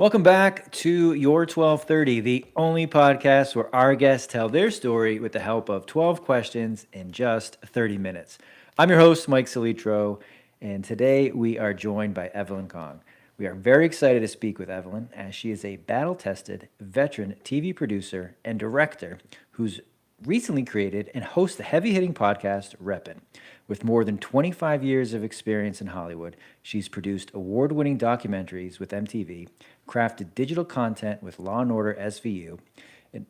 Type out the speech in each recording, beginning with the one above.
Welcome back to Your 1230, the only podcast where our guests tell their story with the help of 12 questions in just 30 minutes. I'm your host, Mike Salitro, and today we are joined by Evelien Kong. We are very excited to speak with Evelien as she is a battle tested veteran TV producer and director who's recently created and hosts the heavy hitting podcast Reppin. With more than 25 years of experience in Hollywood, she's produced award winning documentaries with MTV, crafted digital content with Law and Order SVU, and,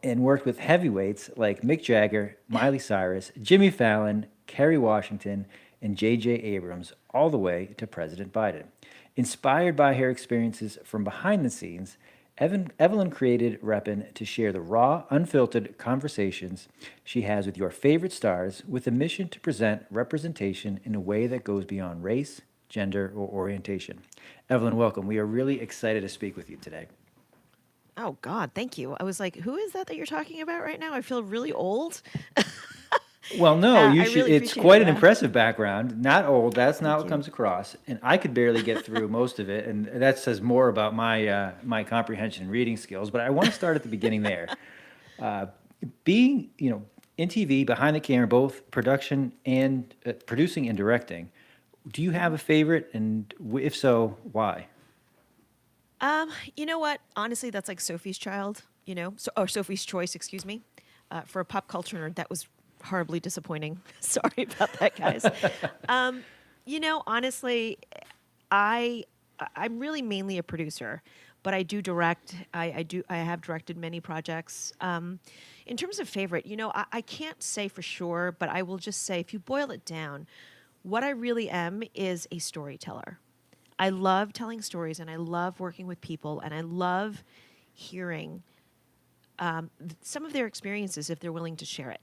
and worked with heavyweights like Mick Jagger, Miley Cyrus, Jimmy Fallon, Kerry Washington, and J.J. Abrams, all the way to President Biden. Inspired by her experiences from behind the scenes, Evelien created Reppin to share the raw, unfiltered conversations she has with your favorite stars with a mission to present representation in a way that goes beyond race, gender, or orientation. Evelien, welcome. We are really excited to speak with you today. Oh God, thank you. I was like, who is that you're talking about right now? I feel really old. Well, no, you I should. really It's appreciate it. quite an Yeah, impressive background. Not old. That's not thank what you. comes across. And I could barely get through most of it, and that says more about my comprehension and reading skills. But I want to start at the beginning there. Uh, Being in TV, behind the camera, both production and producing and directing. Do you have Mhm. a favorite, and if so, why? You know what? Honestly, that's like Sophie's Child. Or Sophie's Choice. Excuse me. For a pop culture nerd, that was horribly disappointing. Sorry about that, guys. Um, Honestly, I I'm really mainly a producer, but I do direct. I have directed many projects. In terms of favorite, I can't say for sure, but I will just say if you boil it down, what I really am is a storyteller. I love telling stories and I love working with people and I love hearing some of their experiences if they're willing to share it.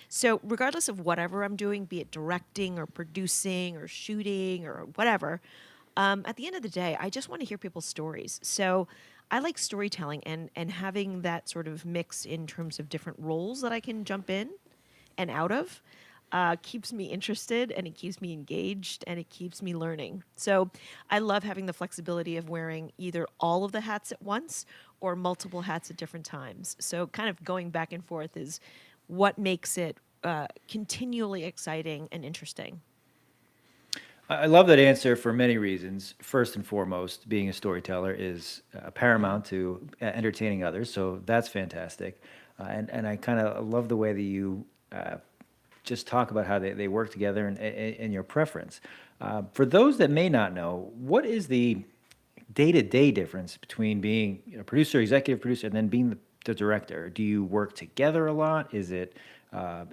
So, regardless of whatever I'm doing, be it directing or producing or shooting or whatever, at the end of the day, I just want to hear people's stories. So, I like storytelling and having that sort of mix in terms of different roles that I can jump in and out of keeps me interested and it keeps me engaged and it keeps me learning. So I love having the flexibility of wearing either all of the hats at once or multiple hats at different times. So kind of going back and forth is what makes it continually exciting and interesting. I love that answer for many reasons. First and foremost, being a storyteller is Mm-hmm. paramount to entertaining others, so that's fantastic. And I kind of love the way that you just talk about how they work together and your preference. For those that may not know, what is the day-to-day difference between being producer, executive producer, and then being the director? Do you work together a lot? Is it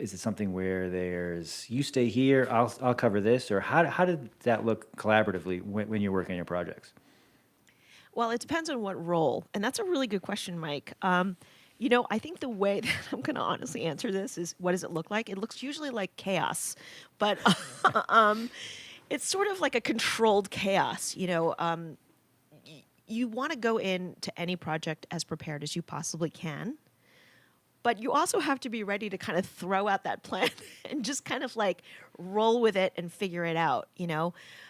something where there's you stay here, I'll cover this, or how did that look collaboratively when you're working on your projects? Well, it depends on what role. And that's a really good question, Mike. I think the way that I'm going to honestly answer this is what does it look like? It looks usually like chaos, but um, it's sort of like a controlled chaos. You want to go into any project as prepared as you possibly can, but you also have to be ready to kind of throw out that plan and just kind of like roll with it and figure it out.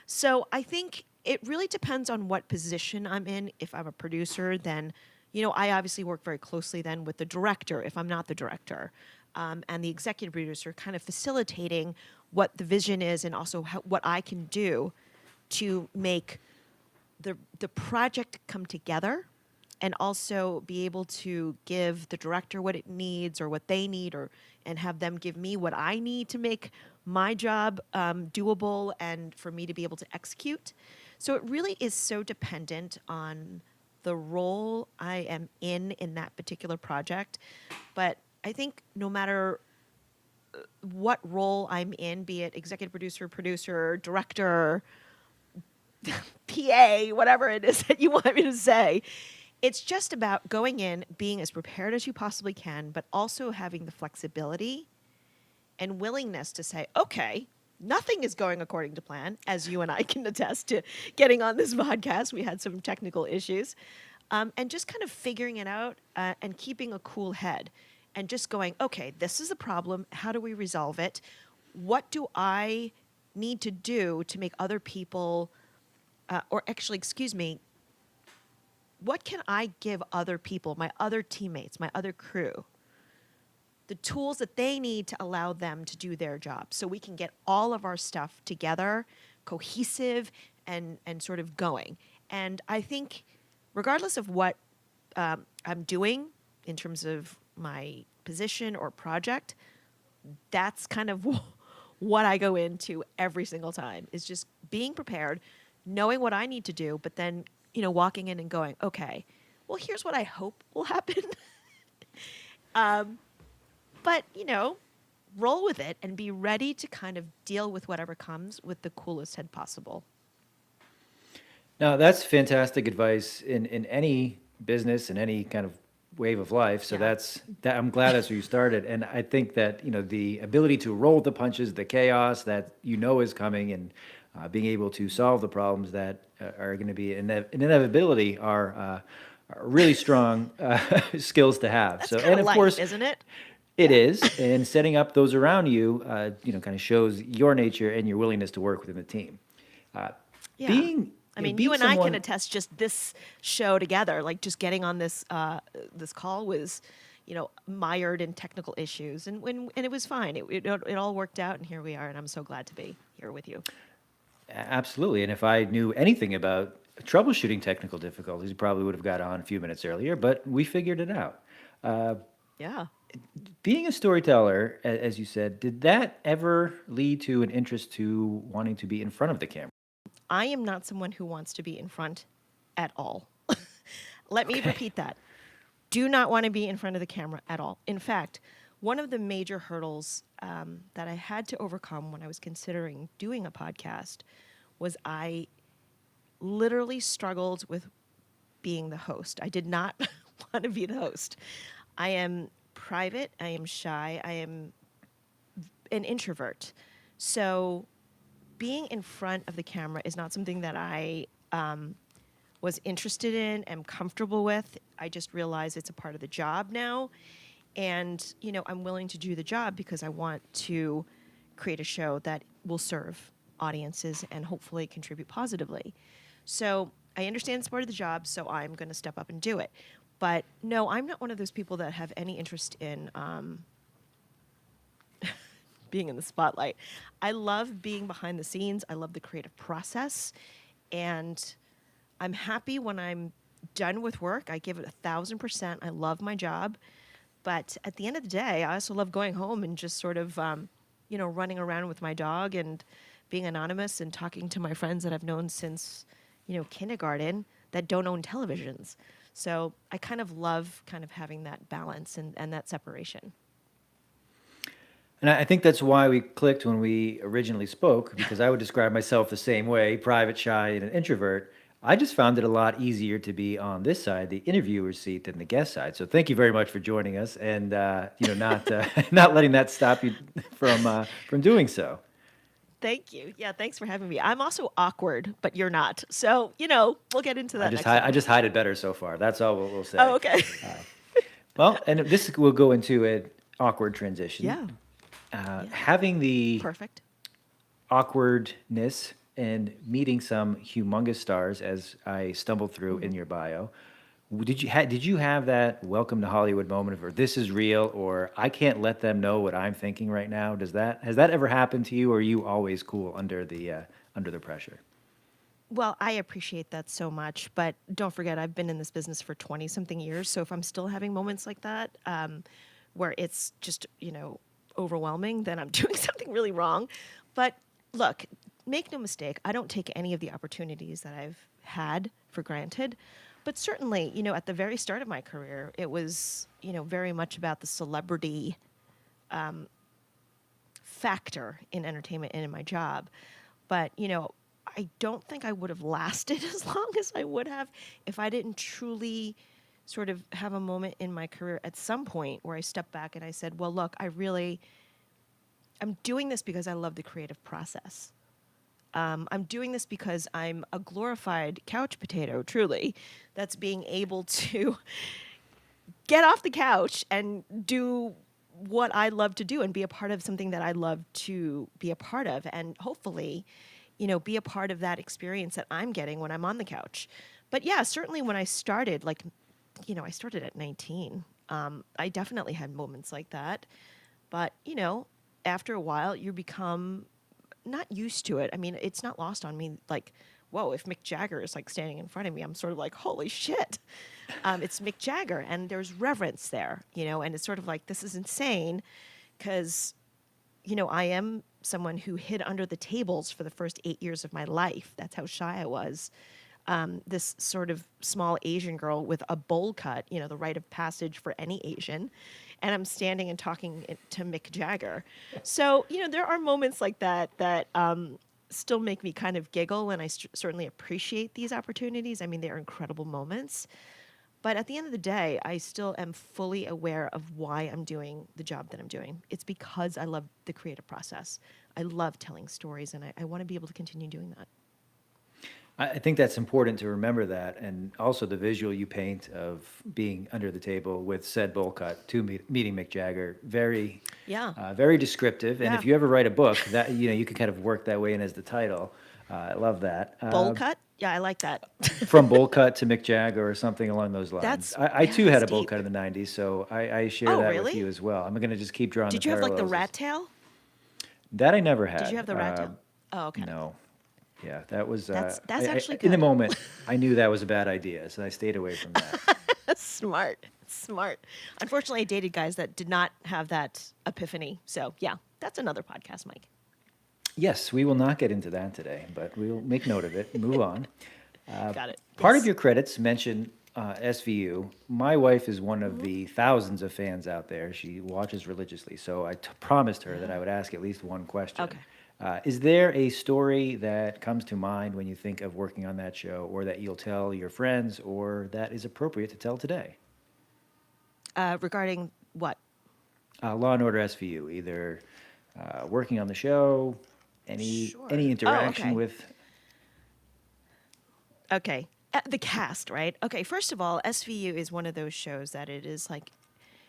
So I think it really depends on what position I'm in. If I'm a producer, then I obviously work very closely then with the director if I'm not the director, and the executive producer kind of facilitating what the vision is and also what I can do to make the project come together and also be able to give the director what it needs or what they need or and have them give me what I need to make my job doable and for me to be able to execute. So it really is so dependent on the role I am in that particular project. But I think no matter what role I'm in, be it executive producer, producer, director, PA, whatever it is that you want me to say, it's just about going in, being as prepared as you possibly can, but also having the flexibility and willingness to say, okay, nothing is going according to plan, as you and I can attest to getting on this podcast. We had some technical issues. And just kind of figuring it out and keeping a cool head and just going, okay, this is a problem. How do we resolve it? What do I need to do to make other people, or actually, excuse me, what can I give other people, my other teammates, my other crew, the tools that they need to allow them to do their job so we can get all of our stuff together, cohesive and sort of going. And I think regardless of what I'm doing in terms of my position or project, that's kind of what I go into every single time is just being prepared, knowing what I need to do, but then, walking in and going, okay, well, here's what I hope will happen. But, roll with it and be ready to kind of deal with whatever comes with the coolest head possible. Now, that's fantastic advice in any business and any kind of wave of life. So Yeah. that I'm glad that's where you started. And I think that, the ability to roll with the punches, the chaos that is coming, and being able to solve the problems that are going to be an inevitability are really strong skills to have. That's So, kind and of of life, course, isn't it? it is, and setting up those around you, kind of shows your nature and your willingness to work within the team. Uh, Yeah. being, I mean, being you and I can someone, attest just this show together, like just getting on this call was, mired in technical issues, and it was fine. It all worked out, and here we are, and I'm so glad to be here with you. absolutely. And if I knew anything about troubleshooting technical difficulties, we probably would have got on a few minutes earlier, but we figured it out. Uh, Yeah. being a storyteller, as you said, did that ever lead to an interest to wanting to be in front of the camera? I am not someone who wants to be in front at all. Let me Okay. repeat that. Do not want to be in front of the camera at all. In fact, one of the major hurdles that I had to overcome when I was considering doing a podcast was I literally struggled with being the host. I did not want to be the host. I am private, I am shy, I am an introvert. So being in front of the camera is not something that I was interested in, am comfortable with. I just realize it's a part of the job now. And, I'm willing to do the job because I want to create a show that will serve audiences and hopefully contribute positively. So I understand it's part of the job, so I'm going to step up and do it. But no, I'm not one of those people that have any interest in being in the spotlight. I love being behind the scenes. I love the creative process. And I'm happy when I'm done with work. I give it 1,000%. I love my job. But at the end of the day, I also love going home and just sort of, running around with my dog and being anonymous and talking to my friends that I've known since, kindergarten that don't own televisions. So I kind of love kind of having that balance and that separation. And I think that's why we clicked when we originally spoke, because I would describe myself the same way, private, shy, and an introvert. I just found it a lot easier to be on this side, the interviewer seat, than the guest side. So thank you very much for joining us, and not not letting that stop you from doing so. Thank you. Yeah, thanks for having me. I'm also awkward, but you're not. So, we'll get into that next I time. just hide it better so far. That's all we'll Oh, say. okay. Well, and this will go into an awkward transition. Yeah. Yeah. Having the Perfect. awkwardness and meeting some humongous stars as I stumbled through in your bio. Did you have that welcome to Hollywood moment of, or this is real, or I can't let them know what I'm thinking right now? Has that ever happened to you, or are you always cool under the pressure? Well, I appreciate that so much, but don't forget, I've been in this business for 20 something years. So if I'm still having moments like that, where it's just, overwhelming, then I'm doing something really wrong. But look, make no mistake, I don't take any of the opportunities that I've had for granted. But certainly, at the very start of my career, it was, very much about the celebrity factor in entertainment and in my job. But, I don't think I would have lasted as long as I would have if I didn't truly sort of have a moment in my career at some point where I stepped back and I said, well, look, I'm doing this because I love the creative process. I'm doing this because I'm a glorified couch potato, truly, that's being able to get off the couch and do what I love to do and be a part of something that I love to be a part of. And hopefully, be a part of that experience that I'm getting when I'm on the couch. But yeah, certainly when I started, I started at 19. I definitely had moments like that. But, after a while, you become not used to it. I mean, it's not lost on me. Like, whoa, if Mick Jagger is like standing in front of me, I'm sort of like, holy shit. It's Mick Jagger. And there's reverence there, and it's sort of like, this is insane because, I am someone who hid under the tables for the first 8 years of my life. That's how shy I was. This sort of small Asian girl with a bowl cut, the rite of passage for any Asian. And I'm standing and talking to Mick Jagger. So, there are moments like that still make me kind of giggle, and I certainly appreciate these opportunities. I mean, they're incredible moments. But at the end of the day, I still am fully aware of why I'm doing the job that I'm doing. It's because I love the creative process. I love telling stories, and I want to be able to continue doing that. I think that's important to remember that, and also the visual you paint of being under the table with said bowl cut to meeting Mick Jagger, very descriptive. And Yeah. if you ever write a book, that you can kind of work that way in as the title. I love that. Bowl cut? Yeah, I like that. From bowl cut to Mick Jagger or something along those lines. That's- I too had a that's bowl deep. cut in the '90s, so I share Oh, that really? with you as well. I'm going to just keep drawing. Did the you have like the parallels. rat tail? That I never had. Did you have the rat tail? Oh, okay. No. Yeah, that was. That's actually in the good. moment. I knew that was a bad idea, so I stayed away from that. Smart. Unfortunately, I dated guys that did not have that epiphany. So, yeah, that's another podcast, Mike. Yes, we will not get into that today, but we'll make note of it and move on. Got it. Part Yes. of your credits mention SVU. My wife is one of the thousands of fans out there. She watches religiously, so I promised her that I would ask at least one question. Okay. Is there a story that comes to mind when you think of working on that show, or that you'll tell your friends, or that is appropriate to tell today? Regarding what? Law and Order SVU, either working on the show, Sure. any interaction okay. with. Okay. The cast, right? Okay, first of all, SVU is one of those shows that it is like,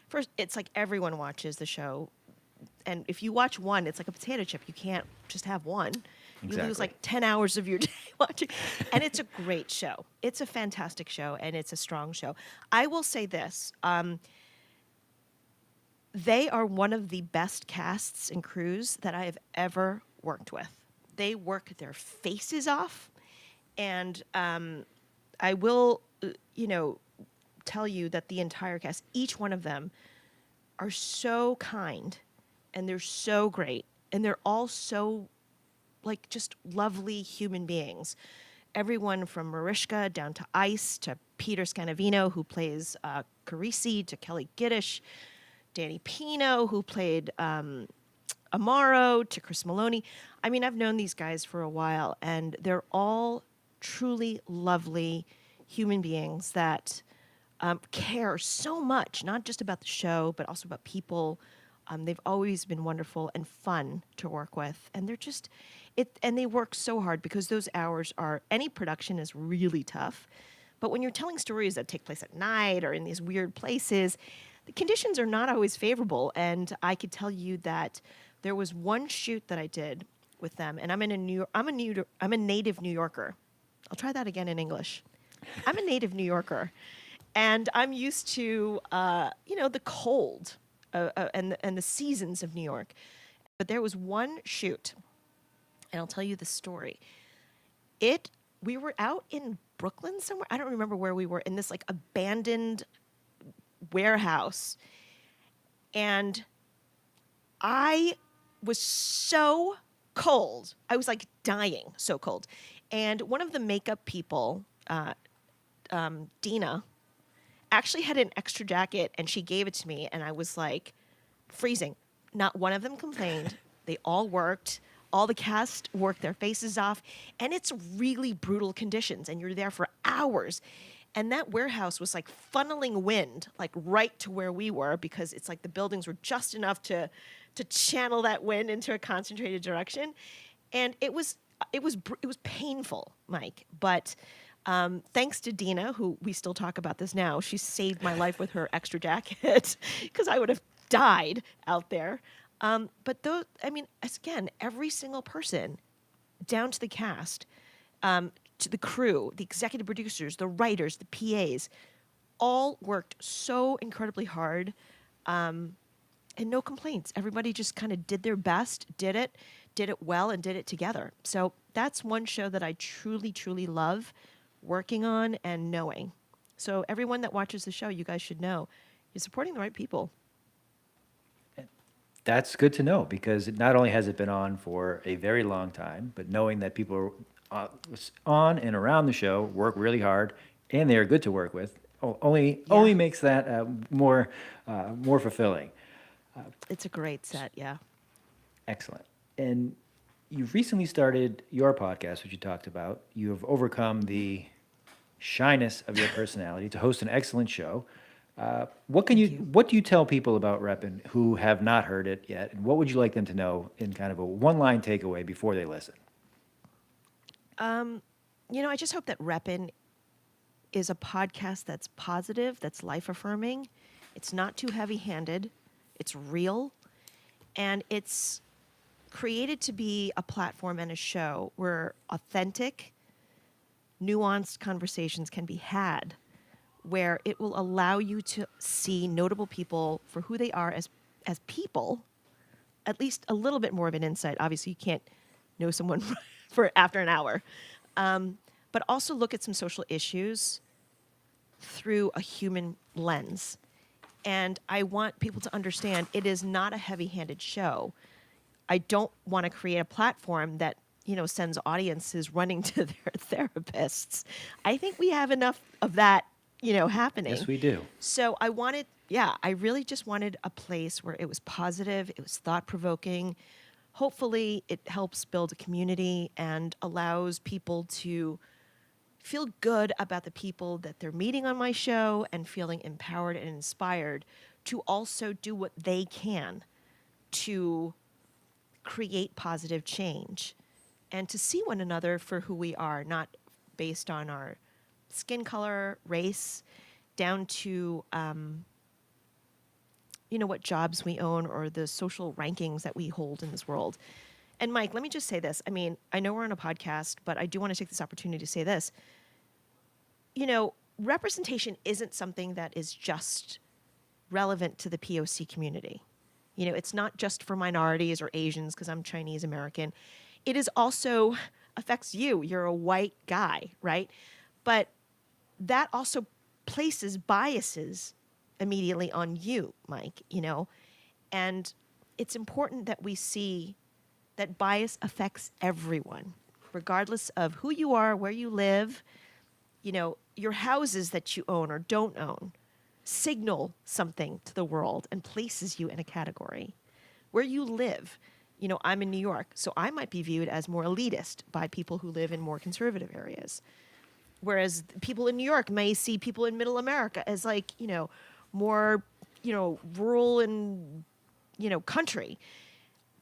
first, it's like everyone watches the show. And if you watch one, it's like a potato chip. You can't just have one. You lose Exactly. like 10 hours of your day watching. And it's a great show. It's a fantastic show, and it's a strong show. I will say this. They are one of the best casts and crews that I have ever worked with. They work their faces off. And I will, tell you that the entire cast, each one of them, are so kind, and they're so great, and they're all so, like, just lovely human beings. Everyone from Mariska down to Ice to Peter Scanavino, who plays Carisi, to Kelly Giddish, Danny Pino, who played Amaro, to Chris Maloney. I mean, I've known these guys for a while, and they're all truly lovely human beings that care so much, not just about the show, but also about people. They've always been wonderful and fun to work with, and they're just and they work so hard because those hours are. Any production is really tough, but when you're telling stories that take place at night or in these weird places, the conditions are not always favorable. And I could tell you that there was one shoot that I did with them, and I'm a native New Yorker. I'll try that again in English. I'm a native New Yorker, and I'm used to the cold and the seasons of New York. But there was one shoot, and I'll tell you the story. We were out in Brooklyn somewhere. I don't remember where we were, in this like abandoned warehouse, and I was so cold. I was like dying, so cold. And one of the makeup people, Dina, actually had an extra jacket, and she gave it to me, and I was like freezing. Not one of them complained. They all worked. All the cast worked their faces off, and it's really brutal conditions, and you're there for hours. And that warehouse was like funneling wind, like right to where we were, because it's like the buildings were just enough to channel that wind into a concentrated direction. And it was painful, Mike. But thanks to Dina, who we still talk about this now, she saved my life with her extra jacket because I would have died out there. But again, every single person down to the cast, to the crew, the executive producers, the writers, the PAs, all worked so incredibly hard, and no complaints. Everybody just kind of did their best, did it well, and did it together. So that's one show that I truly, truly love working on and knowing. So everyone that watches the show, you guys should know you're supporting the right people. That's good to know because not only has it been on for a very long time, but knowing that people on and around the show work really hard and they are good to work with only Yeah. makes that more fulfilling. It's a great set, yeah. Excellent. And you've recently started your podcast, which you talked about. You have overcome the shyness of your personality to host an excellent show. Thank you. What do you tell people about Reppin who have not heard it yet, and what would you like them to know in kind of a one-line takeaway before they listen? I just hope that Reppin is a podcast that's positive, that's life affirming. It's not too heavy handed, it's real, and it's created to be a platform and a show where authentic, nuanced conversations can be had, where it will allow you to see notable people for who they are as people, at least a little bit more of an insight. Obviously, you can't know someone for after an hour, but also look at some social issues through a human lens. And I want people to understand it is not a heavy-handed show. I don't want to create a platform that, sends audiences running to their therapists. I think we have enough of that, happening. Yes, we do. So I really just wanted a place where it was positive, it was thought-provoking. Hopefully, it helps build a community and allows people to feel good about the people that they're meeting on my show and feeling empowered and inspired to also do what they can to create positive change and to see one another for who we are, not based on our skin color, race, down to what jobs we own or the social rankings that we hold in this world. And Mike, let me just say this. I mean, I know we're on a podcast, but I do want to take this opportunity to say this. Representation isn't something that is just relevant to the POC community. It's not just for minorities or Asians because I'm Chinese American. It is also affects you. You're a white guy, right? But that also places biases immediately on you, Mike, and it's important that we see that bias affects everyone, regardless of who you are, where you live, your houses that you own or don't own signal something to the world and places you in a category. Where you live, I'm in New York, so I might be viewed as more elitist by people who live in more conservative areas. Whereas people in New York may see people in middle America as more, rural and, country.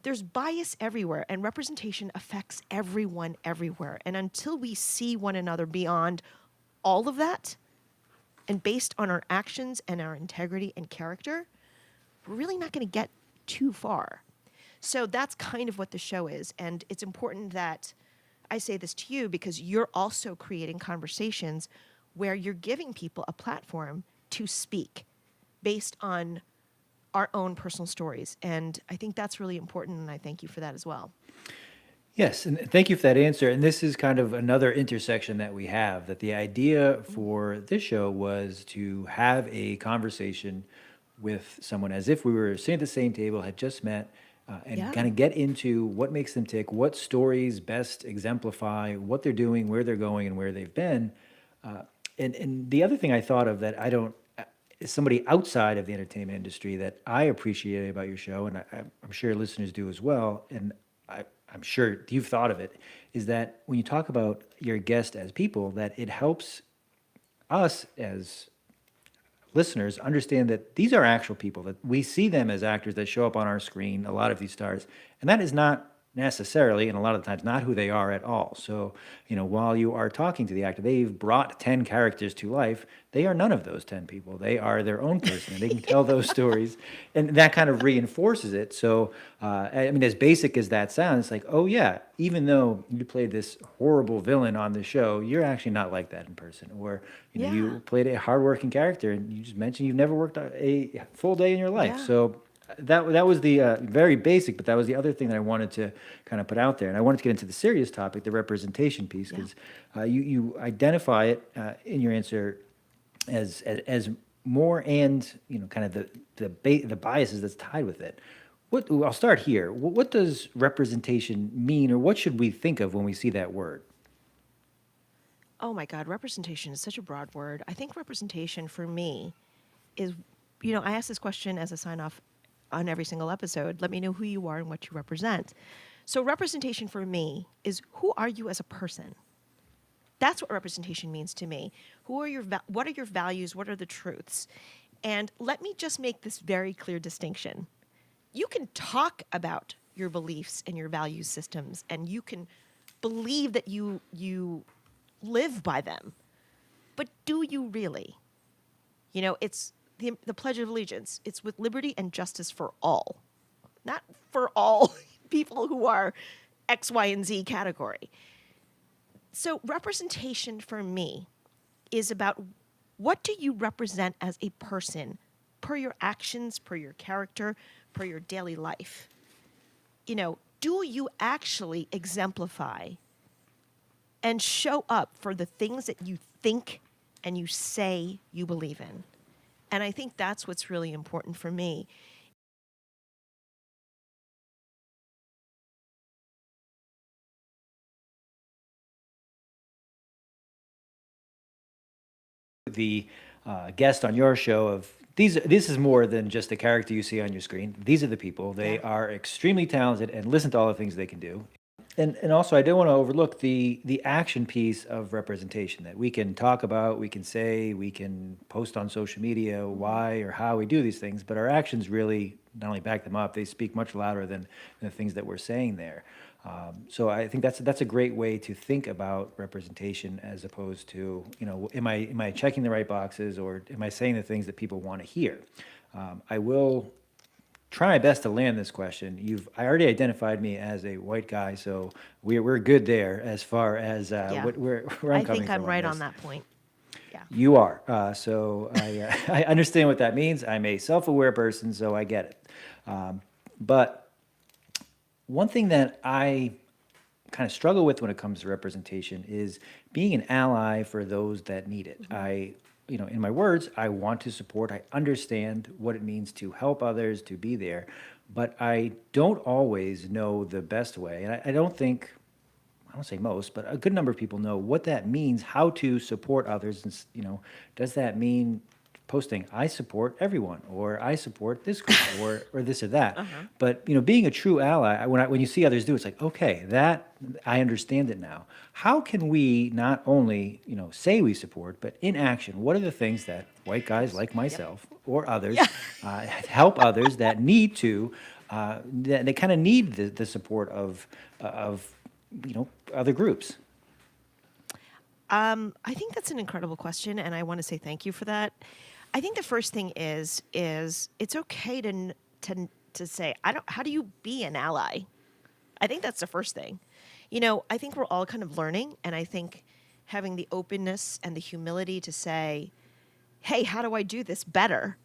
There's bias everywhere, and representation affects everyone everywhere. And until we see one another beyond all of that, and based on our actions and our integrity and character, we're really not going to get too far. So that's kind of what the show is. And it's important that I say this to you because you're also creating conversations where you're giving people a platform to speak based on our own personal stories. And I think that's really important, and I thank you for that as well. Yes, and thank you for that answer. And this is kind of another intersection that we have, that the idea for this show was to have a conversation with someone as if we were sitting at the same table, had just met, and Yeah. kind of get into what makes them tick, what stories best exemplify what they're doing, where they're going, and where they've been. And the other thing I thought of that I don't, is somebody outside of the entertainment industry that I appreciate about your show, and I'm sure listeners do as well, and I'm sure you've thought of it, is that when you talk about your guest as people, that it helps us as listeners understand that these are actual people, that we see them as actors that show up on our screen, a lot of these stars, and that is not necessarily, and a lot of the times not who they are at all. So, while you are talking to the actor, they've brought 10 characters to life. They are none of those 10 people. They are their own person, and they can tell those stories, and that kind of reinforces it. So, I mean, as basic as that sounds, it's like, oh yeah, even though you played this horrible villain on the show, you're actually not like that in person. Or, Yeah. you played a hardworking character, and you just mentioned you've never worked a full day in your life. Yeah. So that was the very basic, but that was the other thing that I wanted to kind of put out there, and I wanted to get into the serious topic, the representation piece, Yeah. because you identify it in your answer as more, and kind of the biases that's tied with it. I'll start here. What does representation mean, or what should we think of when we see that word? Oh my God, representation is such a broad word. I think representation for me is, I ask this question as a sign off on every single episode. Let me know who you are and what you represent. So, representation for me is, who are you as a person? That's what representation means to me. What are your values? What are the truths? And let me just make this very clear distinction. You can talk about your beliefs and your value systems, and you can believe that you live by them. But do you really? It's the Pledge of Allegiance. It's with liberty and justice for all, not for all people who are X, Y, and Z category. So representation for me is about, what do you represent as a person, per your actions, per your character, per your daily life? Do you actually exemplify and show up for the things that you think and you say you believe in? And I think that's what's really important for me. The guest on your show of these, this is more than just a character you see on your screen. These are the people. They Yeah. are extremely talented, and listen to all the things they can do. And also, I don't want to overlook the action piece of representation, that we can talk about, we can say, we can post on social media why or how we do these things, but our actions really not only back them up, they speak much louder than the things that we're saying there. So I think that's a great way to think about representation, as opposed to, am I checking the right boxes, or am I saying the things that people want to hear? I will try my best to land this question. I already identified me as a white guy, so we're good there as far as Yeah. where I'm I coming think I'm from right this. on that point. Yeah. You are. So I understand what that means. I'm a self-aware person, so I get it. But one thing that I kind of struggle with when it comes to representation is being an ally for those that need it. In my words, I want to support, I understand what it means to help others, to be there, but I don't always know the best way. And I don't think, I don't say most, but a good number of people know what that means, how to support others. And, does that mean posting, I support everyone, or I support this group, or this or that? But, being a true ally, when you see others do, it's like, okay, that, I understand it now. How can we not only, say we support, but in action, what are the things that white guys like myself or others Yeah. help others that need to, that they kind of need the support of other groups? I think that's an incredible question, and I want to say thank you for that. I think the first thing is it's okay to say, I don't. How do you be an ally? I think that's the first thing. I think we're all kind of learning, and I think having the openness and the humility to say, "Hey, how do I do this better?"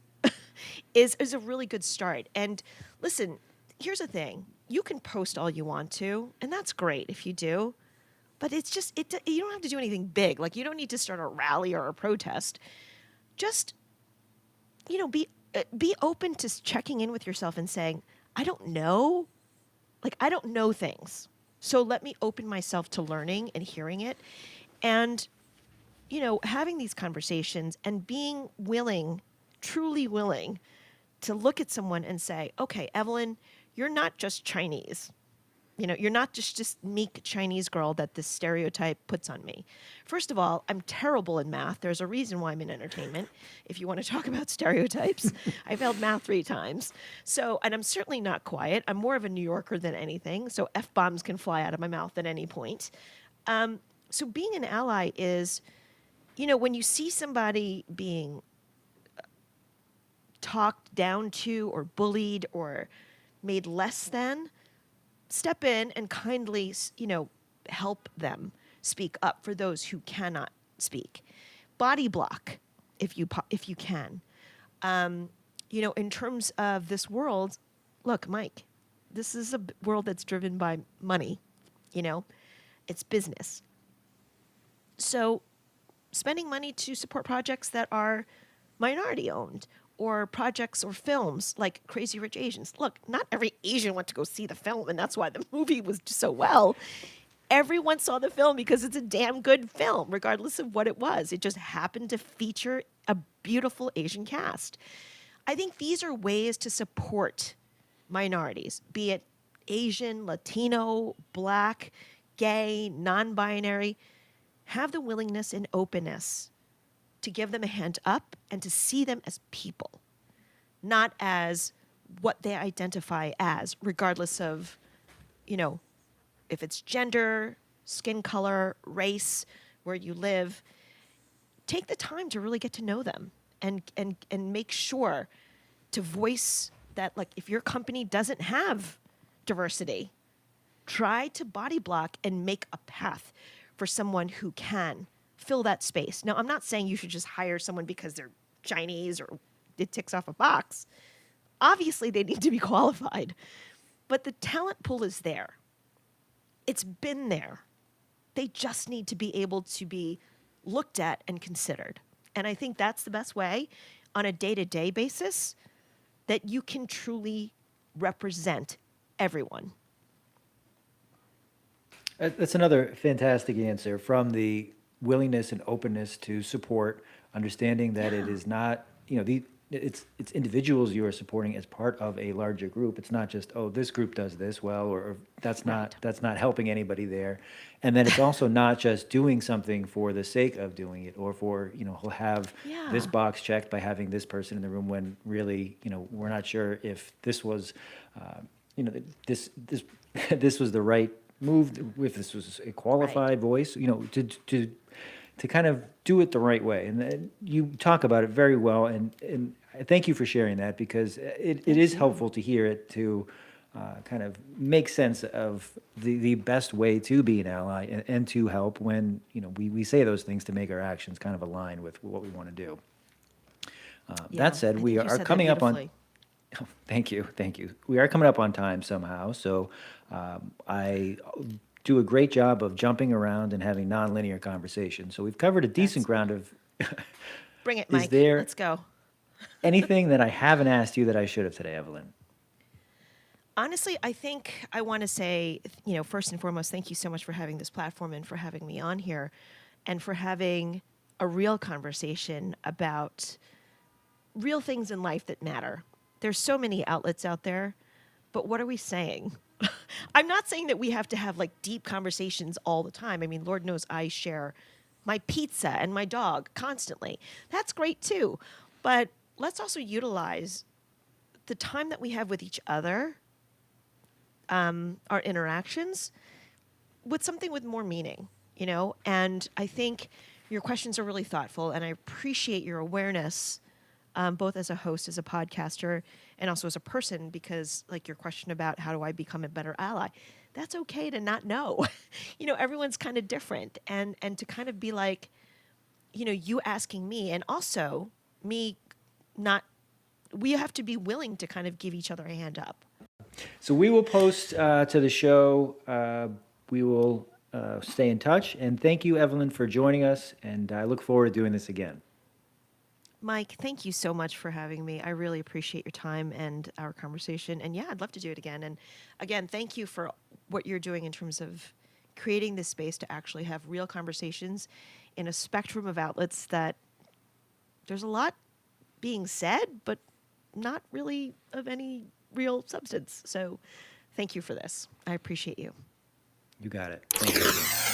is a really good start. And listen, here's the thing: you can post all you want to, and that's great if you do. But it's just you don't have to do anything big. Like, you don't need to start a rally or a protest. Just be open to checking in with yourself and saying, I don't know. Like, I don't know things. So let me open myself to learning and hearing it. And, having these conversations and being willing, truly willing, to look at someone and say, okay, Evelyn, you're not just Chinese. You're not just meek Chinese girl that this stereotype puts on me. First of all, I'm terrible in math. There's a reason why I'm in entertainment. If you want to talk about stereotypes, I failed math 3 times. So, and I'm certainly not quiet. I'm more of a New Yorker than anything. So F-bombs can fly out of my mouth at any point. So being an ally is, when you see somebody being talked down to or bullied or made less than, step in and kindly, help them speak up for those who cannot speak. Body block if you can. In terms of this world, look, Mike, this is a world that's driven by money. It's business. So spending money to support projects that are minority owned or projects or films like Crazy Rich Asians. Look, not every Asian went to go see the film, and that's why the movie was so well. Everyone saw the film because it's a damn good film, regardless of what it was. It just happened to feature a beautiful Asian cast. I think these are ways to support minorities, be it Asian, Latino, Black, gay, non-binary. Have the willingness and openness to give them a hand up and to see them as people, not as what they identify as, regardless of, if it's gender, skin color, race, where you live. Take the time to really get to know them and make sure to voice that, like, if your company doesn't have diversity, try to body block and make a path for someone who can fill that space. Now, I'm not saying you should just hire someone because they're Chinese or it ticks off a box. Obviously, they need to be qualified. But the talent pool is there. It's been there. They just need to be able to be looked at and considered. And I think that's the best way on a day-to-day basis that you can truly represent everyone. That's another fantastic answer, from the willingness and openness to support, understanding that it is not, it's individuals you are supporting as part of a larger group. It's not just, oh, this group does this well, or that's not helping anybody there. And then it's also not just doing something for the sake of doing it, or for, he'll have this box checked by having this person in the room, when really, we're not sure if this was, this was the right move, if this was a qualified voice, to kind of do it the right way. And then you talk about it very well, and thank you for sharing that, because it is helpful to hear it, to kind of make sense of the best way to be an ally and to help when, we say those things to make our actions kind of align with what we want to do. That said, we are coming up on... Oh, thank you. We are coming up on time somehow, so I do a great job of jumping around and having nonlinear conversations. So we've covered a decent ground of... Bring it, Mike. Is there Let's go. anything that I haven't asked you that I should have today, Evelyn? Honestly, I think I want to say, first and foremost, thank you so much for having this platform and for having me on here, and for having a real conversation about real things in life that matter. There's so many outlets out there, but what are we saying? I'm not saying that we have to have like deep conversations all the time. I mean, Lord knows I share my pizza and my dog constantly. That's great too. But let's also utilize the time that we have with each other, our interactions, with something with more meaning, And I think your questions are really thoughtful, and I appreciate your awareness, both as a host, as a podcaster, and also as a person, because like your question about how do I become a better ally, that's okay to not know. Everyone's kind of different, and to kind of be like, you asking me, and also me not, we have to be willing to kind of give each other a hand up. So we will post to the show. We will stay in touch, and thank you, Evelyn, for joining us, and I look forward to doing this again. Mike, thank you so much for having me. I really appreciate your time and our conversation. And yeah, I'd love to do it again. And again, thank you for what you're doing in terms of creating this space to actually have real conversations in a spectrum of outlets that there's a lot being said, but not really of any real substance. So Thank you for this. I appreciate you. You got it. Thank you.